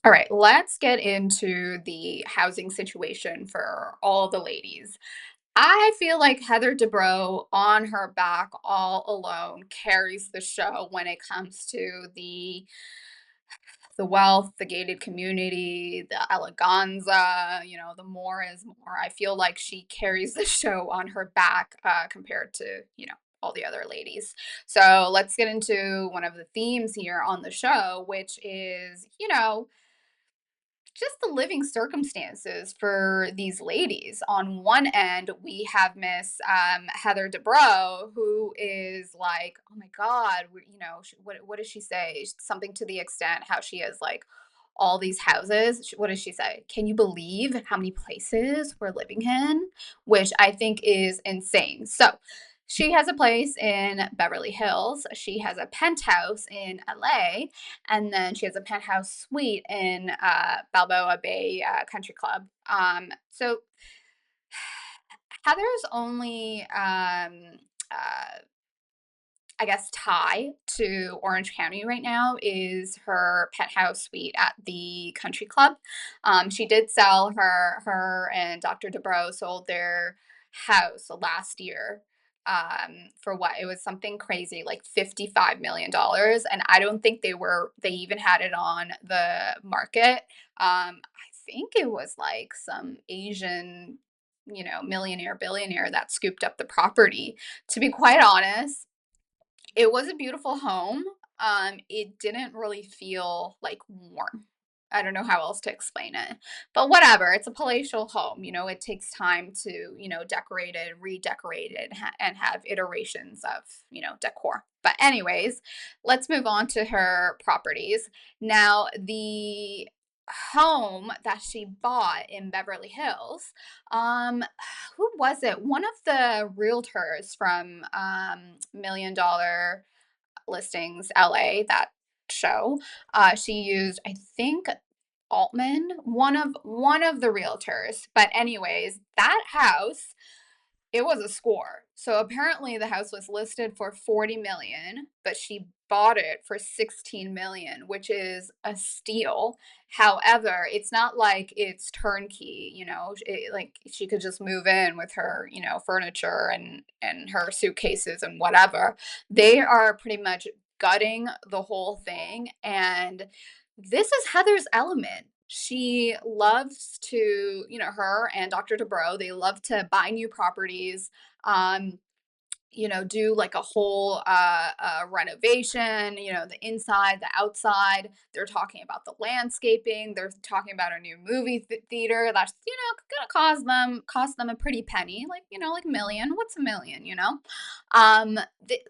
All right, let's get into the housing situation for all the ladies. I feel like Heather Dubrow on her back all alone carries the show when it comes to the wealth, the gated community, the eleganza, the more is more. I feel like she carries the show on her back compared to, all the other ladies. So let's get into one of the themes here on the show, which is, just the living circumstances for these ladies. On one end, we have Miss Heather Dubrow, who is like, oh my God, what does she say? Something to the extent how she has like all these houses. What does she say? Can you believe how many places we're living in? Which I think is insane. So she has a place in Beverly Hills. She has a penthouse in LA, and then she has a penthouse suite in Balboa Bay Country Club. So Heather's only, I guess, tie to Orange County right now is her penthouse suite at the country club. She did sell her and Dr. Dubrow sold their house last year for what it was something crazy like $55 million, and I don't think they even had it on the market. I think it was like some Asian, millionaire billionaire that scooped up the property. To be quite honest, it was a beautiful home. It didn't really feel like warm. I don't know how else to explain it. But whatever, it's a palatial home. It takes time to, decorate it, redecorate it, and have iterations of, decor. But anyways, let's move on to her properties. Now, the home that she bought in Beverly Hills, um, who was it? One of the realtors from Million Dollar Listings LA, that show. She used, I think, Altman, one of the realtors. But anyways, that house, it was a score. So apparently the house was listed for 40 million, but she bought it for 16 million, which is a steal. However, it's not like it's turnkey, like she could just move in with her, furniture and her suitcases and whatever. They are pretty much gutting the whole thing, and this is Heather's element. She loves to, her and Dr. Dubrow, they love to buy new properties, um, do like a whole renovation, the inside, the outside. They're talking about the landscaping. They're talking about a new movie theater that's, gonna cost them a pretty penny, like, like a million. What's a million,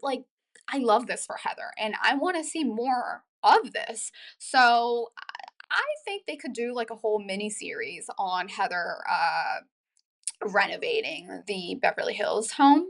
like, I love this for Heather, and I want to see more of this. So I think they could do like a whole mini series on Heather renovating the Beverly Hills home.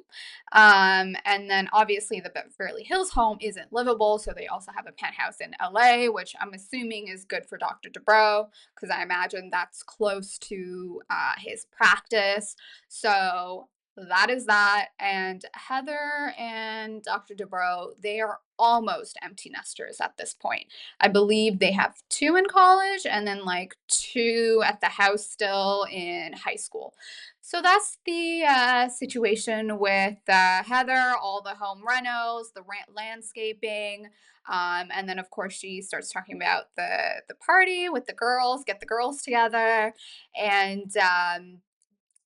And then obviously the Beverly Hills home isn't livable, so they also have a penthouse in LA, which I'm assuming is good for Dr. Dubrow because I imagine that's close to his practice. So that is that. And Heather and Dr. Dubrow, they are almost empty nesters at this point. I believe they have two in college and then like two at the house still in high school. So that's the situation with Heather, all the home renos, the landscaping, and then of course she starts talking about the party with the girls, get the girls together, and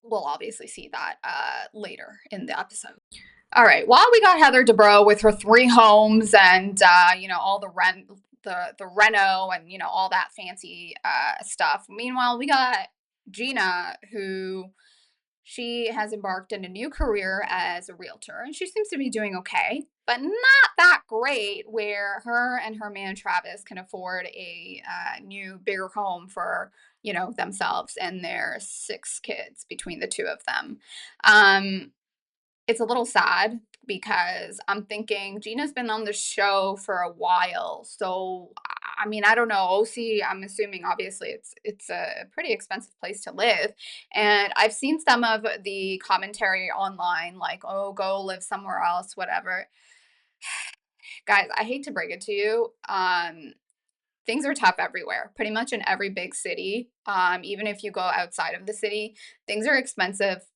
we'll obviously see that later in the episode. All right. While we got Heather Dubrow with her three homes and all the reno and all that fancy stuff. Meanwhile, we got Gina, who she has embarked in a new career as a realtor, and she seems to be doing okay, but not that great. Where her and her man Travis can afford a new, bigger home for themselves and their six kids between the two of them. Um, it's a little sad because I'm thinking Gina's been on the show for a while. So I mean, I don't know. OC, I'm assuming obviously it's a pretty expensive place to live. And I've seen some of the commentary online like, "Oh, go live somewhere else, whatever." Guys, I hate to break it to you. things are tough everywhere, pretty much in every big city. Even if you go outside of the city, things are expensive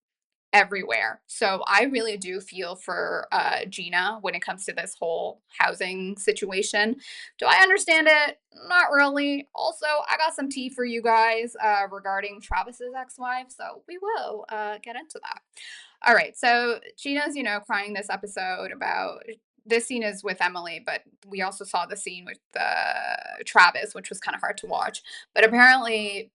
everywhere. So I really do feel for Gina when it comes to this whole housing situation. Do I understand it? Not really. Also, I got some tea for you guys regarding Travis's ex-wife, so we will get into that. All right. So Gina's, crying this episode about this scene is with Emily, but we also saw the scene with Travis, which was kind of hard to watch. But apparently,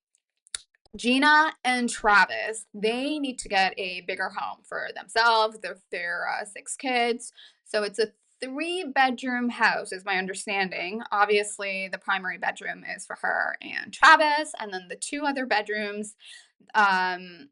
Gina and Travis, they need to get a bigger home for themselves, their 6 kids. So it's a 3-bedroom house, is my understanding. Obviously, the primary bedroom is for her and Travis, and then the 2 other bedrooms, um,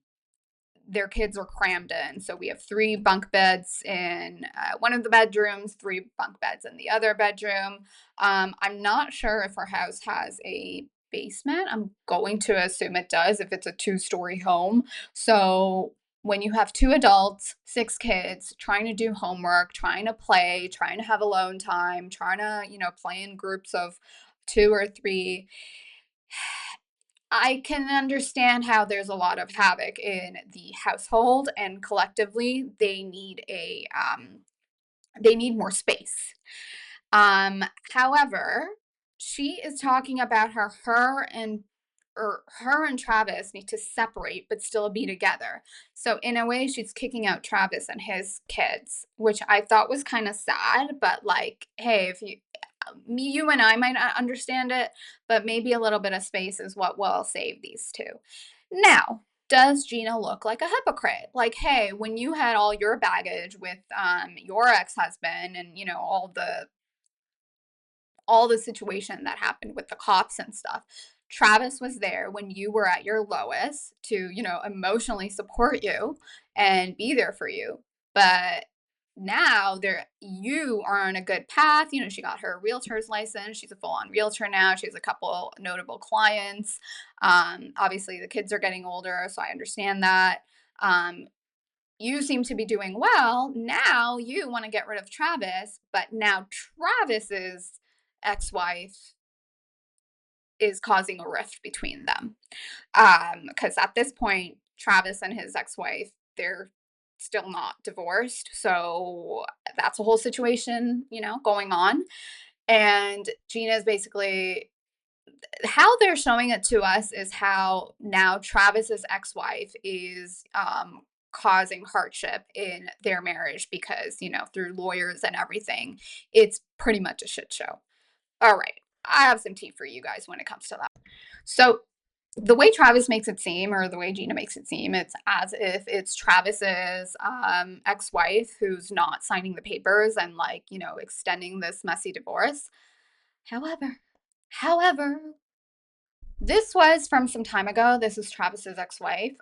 their kids are crammed in. So we have 3 bunk beds in one of the bedrooms, 3 bunk beds in the other bedroom. I'm not sure if our house has a basement. I'm going to assume it does if it's a 2-story home. So when you have 2 adults, 6 kids, trying to do homework, trying to play, trying to have alone time, trying to, play in groups of 2 or 3, I can understand how there's a lot of havoc in the household, and collectively they need more space. However, she is talking about how her and Travis need to separate but still be together. So in a way, she's kicking out Travis and his kids, which I thought was kind of sad. But like, hey, if you and I might not understand it, but maybe a little bit of space is what will save these 2. Now, does Gina look like a hypocrite? Like, hey, when you had all your baggage with your ex-husband and all the situation that happened with the cops and stuff, Travis was there when you were at your lowest to, emotionally support you and be there for you. But now you are on a good path. She got her realtor's license. She's a full-on realtor now. She has a couple notable clients. Obviously the kids are getting older, so I understand that. You seem to be doing well. Now you want to get rid of Travis, but now Travis's ex-wife is causing a rift between them. Because at this point, Travis and his ex-wife, they're still not divorced. So that's a whole situation, going on. And Gina's basically how they're showing it to us is how now Travis's ex-wife is causing hardship in their marriage because, through lawyers and everything, it's pretty much a shit show. All right. I have some tea for you guys when it comes to that. So the way Travis makes it seem, or the way Gina makes it seem, it's as if it's Travis's ex-wife who's not signing the papers and extending this messy divorce. However, this was from some time ago. This is Travis's ex-wife,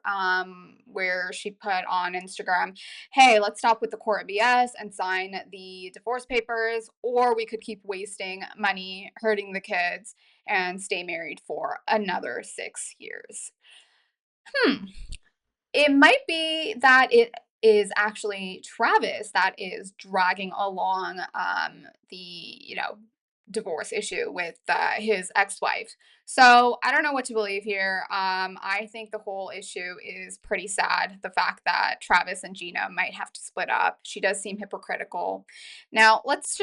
where she put on Instagram, "Hey, let's stop with the court BS and sign the divorce papers, or we could keep wasting money, hurting the kids, and stay married for another 6 years." It might be that it is actually Travis that is dragging along the divorce issue with his ex-wife. So I don't know what to believe here. I think the whole issue is pretty sad. The fact that Travis and Gina might have to split up. She does seem hypocritical. Now let's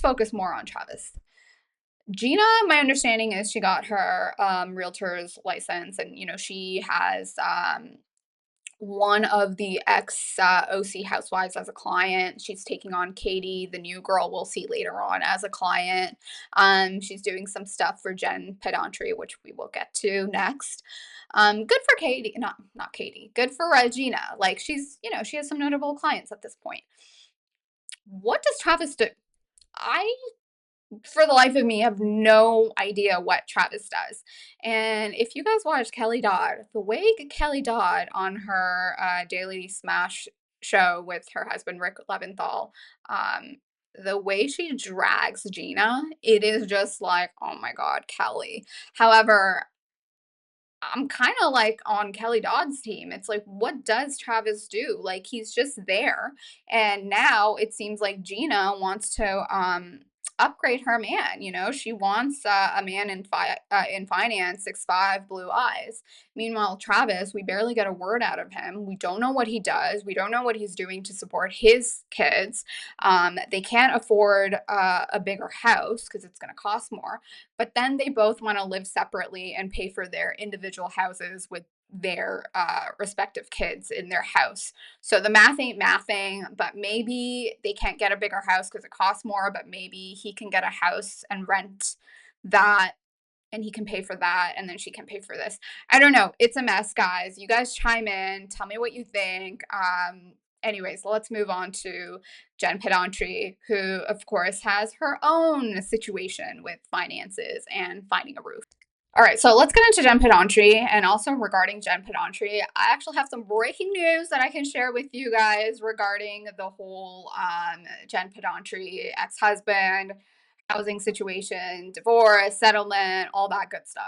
focus more on Travis. Gina, my understanding is she got her realtor's license, and she has one of the ex OC housewives as a client. She's taking on Katie, the new girl we'll see later on, as a client. She's doing some stuff for Jen Pedantry, which we will get to next. Good for Katie, not Katie. Good for Gina. Like she has some notable clients at this point. What does Travis do? I for the life of me, have no idea what Travis does. And if you guys watch Kelly Dodd, the way Kelly Dodd on her Daily Smash show with her husband Rick Leventhal, the way she drags Gina, it is just like, oh my God, Kelly. However, I'm kind of like on Kelly Dodd's team. It's like, what does Travis do? Like, he's just there. And now it seems like Gina wants to upgrade her man. You know, she wants a man in finance, 6'5", blue eyes. Meanwhile, Travis, we barely get a word out of him. We don't know what he does. We don't know what he's doing to support his kids. They can't afford a bigger house because it's going to cost more. But then they both want to live separately and pay for their individual houses with their respective kids in their house. So the math ain't mathing, but maybe they can't get a bigger house because it costs more, but maybe he can get a house and rent that and he can pay for that and then she can pay for this. I don't know. It's a mess, guys. You guys chime in. Tell me what you think. Anyways, let's move on to Jen Pedantry, who, of course, has her own situation with finances and finding a roof. All right, so let's get into Jen Pedantry. And also regarding Jen Pedantry, I actually have some breaking news that I can share with you guys regarding the whole Jen Pedantry ex husband, housing situation, divorce, settlement, all that good stuff.